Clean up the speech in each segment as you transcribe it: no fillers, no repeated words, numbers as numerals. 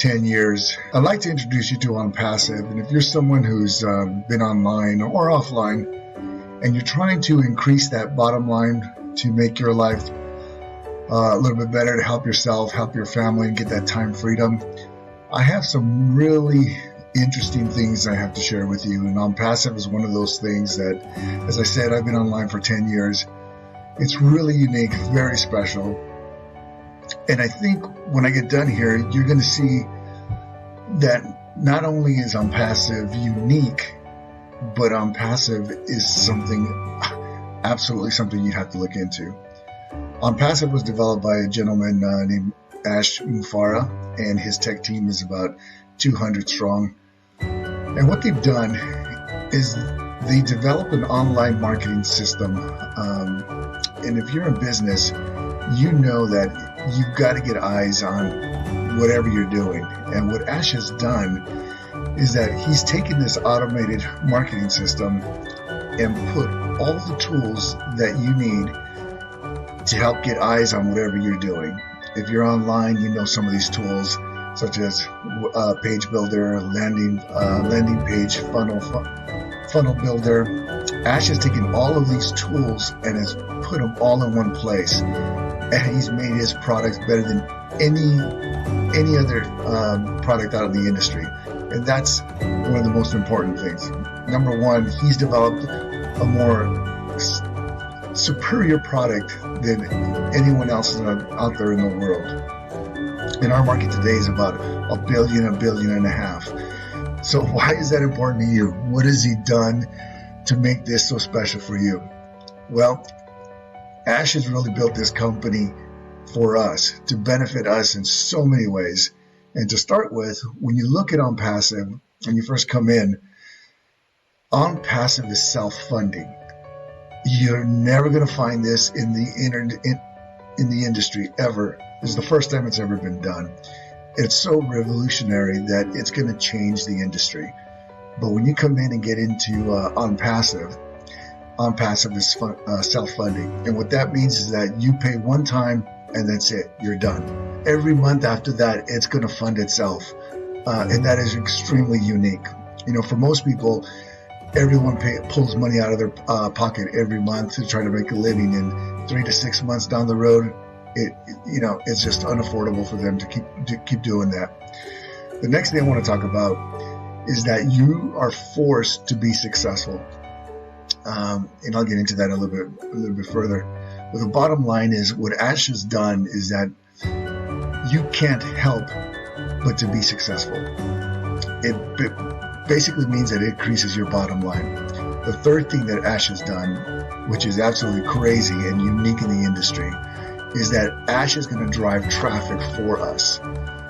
10 years. I'd like to introduce you to ONPASSIVE. And if you're someone who's been online or offline and you're trying to increase that bottom line to make your life a little bit better, to help yourself, help your family, and get that time freedom, I have some really interesting things I have to share with you. And ONPASSIVE is one of those things that, as I said, I've been online for 10 years. It's really unique, very special. And I think when I get done here, you're going to see that not only is ONPASSIVE unique, but ONPASSIVE is something, absolutely something you'd have to look into. ONPASSIVE was developed by a gentleman named Ash Mufara, and his tech team is about 200 strong. And what they've done is they developed an online marketing system. And if you're in business, you know that you've got to get eyes on whatever you're doing. And what Ash has done is that he's taken this automated marketing system and put all the tools that you need to help get eyes on whatever you're doing. If you're online, you know some of these tools, such as page builder, landing page, funnel builder. Ash has taken all of these tools and has put them all in one place, and he's made his products better than any other product out of the industry. And that's one of the most important things. Number one, he's developed a more superior product than anyone else out there in the world. And our market today is about $1 billion and a half. So why is that important to you? What has he done to make this so special for you? Well, Ash has really built this company for us, to benefit us in so many ways. And to start with, when you look at ONPASSIVE, when you first come in, ONPASSIVE is self-funding. You're never going to find this in the industry ever. This is the first time it's ever been done. It's so revolutionary that it's going to change the industry. But when you come in and get into ONPASSIVE, ONPASSIVE is self-funding. And what that means is that you pay one time and that's it. You're done. Every month after that, it's going to fund itself. And that is extremely unique. You know, for most people, everyone pulls money out of their pocket every month to try to make a living. And 3 to 6 months down the road, it's just unaffordable for them to keep doing that. The next thing I want to talk about is that you are forced to be successful. And I'll get into that a little bit further. But the bottom line is what Ash has done is that you can't help but to be successful. It basically means that it increases your bottom line. The third thing that Ash has done, which is absolutely crazy and unique in the industry, is that Ash is going to drive traffic for us.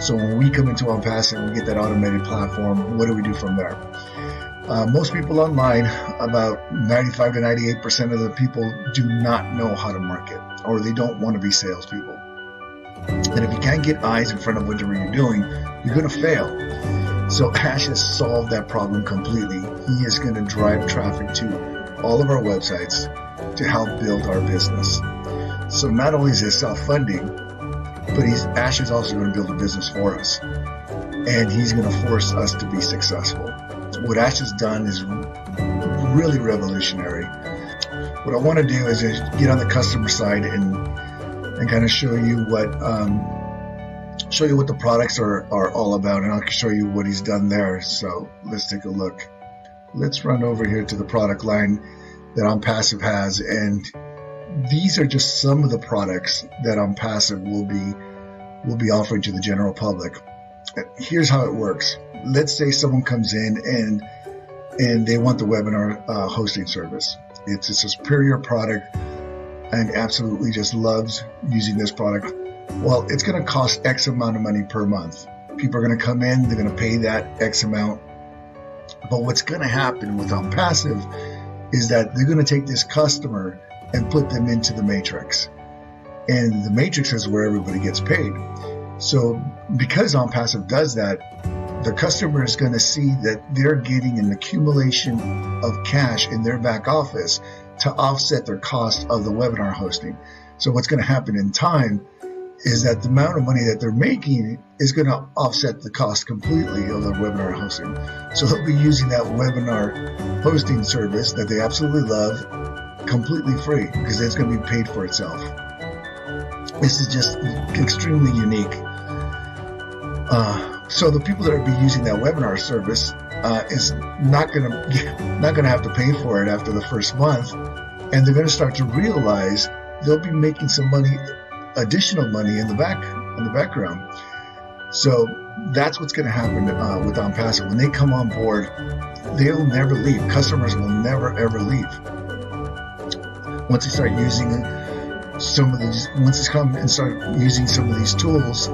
So when we come into ONPASSIVE and we get that automated platform, what do we do from there? Most people online, about 95 to 98% of the people do not know how to market, or they don't want to be salespeople. And if you can't get eyes in front of whatever you're doing, you're going to fail. So Ash has solved that problem completely. He is going to drive traffic to all of our websites to help build our business. So not only is it self-funding, but Ash is also going to build a business for us. And he's going to force us to be successful. What Ash has done is really revolutionary. What I want to do is just get on the customer side and kind of show you what the products are all about, and I'll show you what he's done there. So let's take a look. Let's run over here to the product line that ONPASSIVE has, and these are just some of the products that ONPASSIVE will be offering to the general public. Here's how it works. Let's say someone comes in and they want the webinar hosting service. It's a superior product and absolutely just loves using this product. Well, it's going to cost X amount of money per month. People are going to come in, they're going to pay that X amount. But what's going to happen with ONPASSIVE is that they're going to take this customer and put them into the matrix. And the matrix is where everybody gets paid. So because ONPASSIVE does that, the customer is going to see that they're getting an accumulation of cash in their back office to offset their cost of the webinar hosting. So what's going to happen in time is that the amount of money that they're making is going to offset the cost completely of the webinar hosting. So they'll be using that webinar hosting service that they absolutely love completely free because it's going to be paid for itself. This is just extremely unique. So the people that are be using that webinar service is not gonna have to pay for it after the first month, and they're gonna start to realize they'll be making some money, additional money in the background. So that's what's gonna happen with ONPASSIVE. When they come on board, they'll never leave. Customers will never ever leave. Once they start using once they come and start using some of these tools,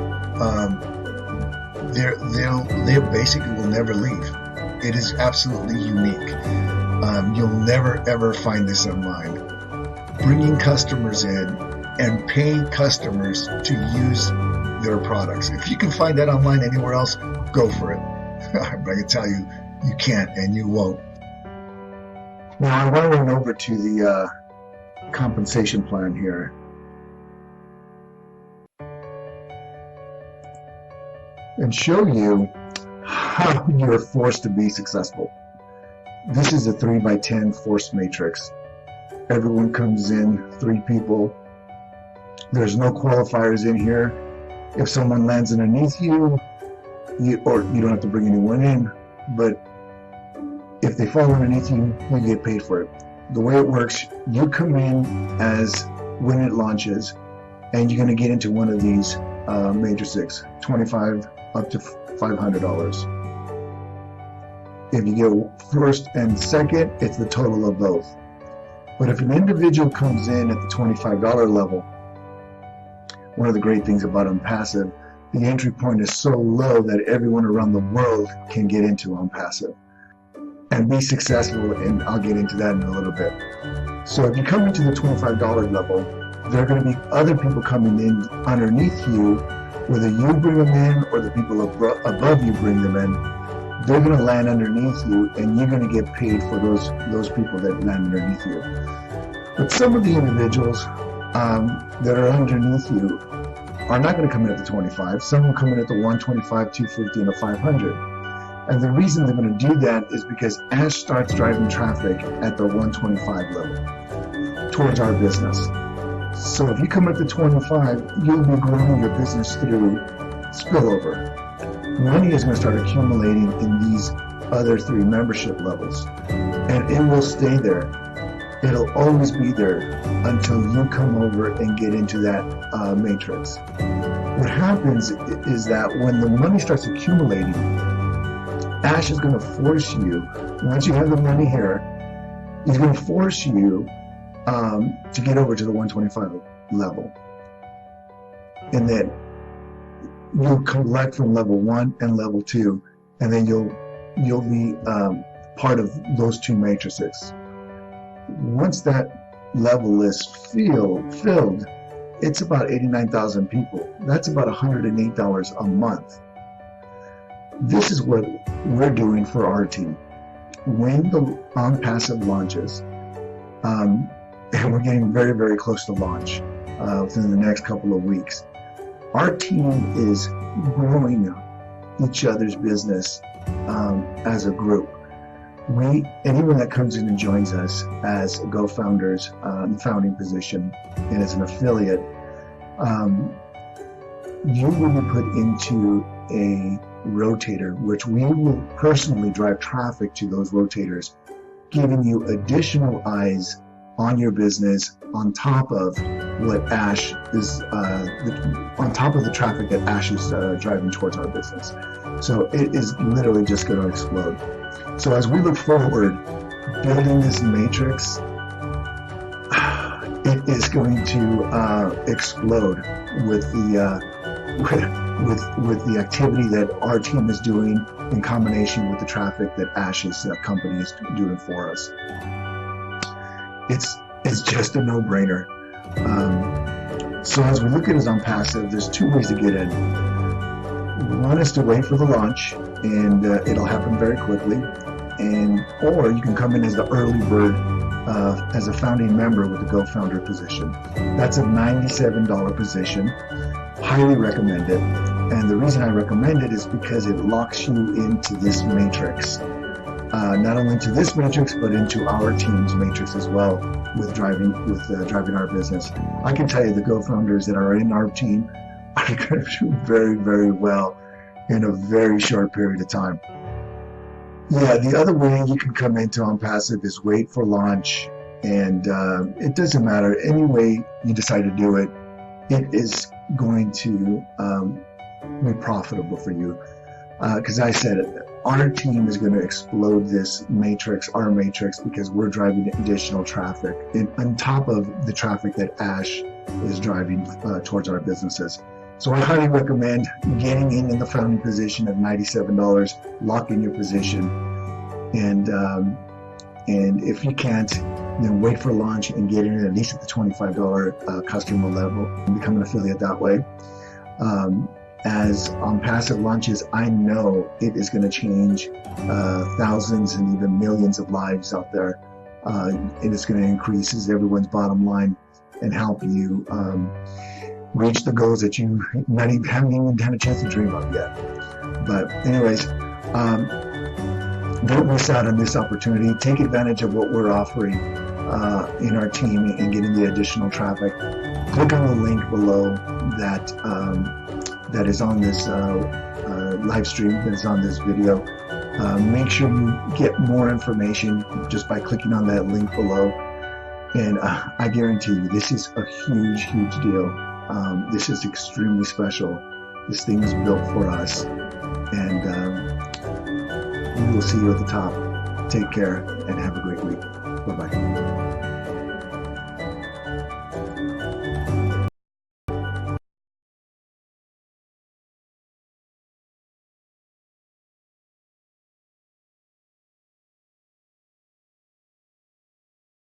they basically will never leave. It is absolutely unique. You'll never ever find this online. Bringing customers in and paying customers to use their products. If you can find that online anywhere else, go for it. But I can tell you, you can't and you won't. Now I want to run over to the compensation plan here. And show you how you're forced to be successful. This is a 3x10 force matrix. Everyone comes in, 3 people. There's no qualifiers in here. If someone lands underneath you, you don't have to bring anyone in, but if they fall underneath you, you get paid for it. The way it works, you come in as when it launches, and you're going to get into one of these matrices, 25 up to $500. If you get first and second, it's the total of both. But if an individual comes in at the $25 level, one of the great things about ONPASSIVE, the entry point is so low that everyone around the world can get into ONPASSIVE and be successful, and I'll get into that in a little bit. So if you come into the $25 level, there are going to be other people coming in underneath you. Whether you bring them in or the people above you bring them in, they're going to land underneath you, and you're going to get paid for those people that land underneath you. But some of the individuals that are underneath you are not going to come in at the 25. Some will come in at the 125, 250, and a 500. And the reason they're going to do that is because Ash starts driving traffic at the 125 level towards our business. So if you come at the 25, you'll be growing your business through spillover. Money is going to start accumulating in these other 3 membership levels, and it will stay there. It'll always be there until you come over and get into that matrix. What happens is that when the money starts accumulating, Ash is going to force you, once you have the money here, he's going to force you to get over to the 125 level. And then you'll collect from level 1 and level 2, and then you'll be part of those 2 matrices. Once that level is filled, it's about 89,000 people. That's about $108 a month. This is what we're doing for our team. When the ONPASSIVE launches, and we're getting very, very close to launch within the next couple of weeks, our team is growing each other's business as a group. Anyone that comes in and joins us as Go-Founders in the founding position and as an affiliate, you will be put into a rotator, which we will personally drive traffic to those rotators, giving you additional eyes on your business on top of what Ash is, on top of the traffic that Ash is driving towards our business. So it is literally just going to explode. So as we look forward, building this matrix, it is going to explode with the activity that our team is doing in combination with the traffic that Ash's company is doing for us. It's just a no-brainer. So as we look at it on ONPASSIVE, there's 2 ways to get in. One is to wait for the launch, and it'll happen very quickly. Or you can come in as the early bird, as a founding member with the Go Founder position. That's a $97 position. Highly recommend it. And the reason I recommend it is because it locks you into this matrix. Not only into this matrix, but into our team's matrix as well with driving our business. I can tell you the co-founders that are in our team are going to do very, very well in a very short period of time. Yeah, the other way you can come into ONPASSIVE is wait for launch, and it doesn't matter. Any way you decide to do it, it is going to be profitable for you. Because I said it, our team is going to explode this matrix, our matrix, because we're driving additional traffic on top of the traffic that Ash is driving towards our businesses. So I highly recommend getting in the founding position of $97, lock in your position, and if you can't, then wait for launch and get in at least at the $25 customer level and become an affiliate that way. As ONPASSIVE launches, I know it is going to change thousands and even millions of lives out there. It is going to increase everyone's bottom line and help you reach the goals that you haven't even had a chance to dream of yet. But anyways, don't miss out on this opportunity. Take advantage of what we're offering in our team and getting the additional traffic. Click on the link below that is on this live stream, that is on this video. Make sure you get more information just by clicking on that link below. And I guarantee you, this is a huge, huge deal. This is extremely special. This thing is built for us. And we will see you at the top. Take care and have a great week. Bye-bye.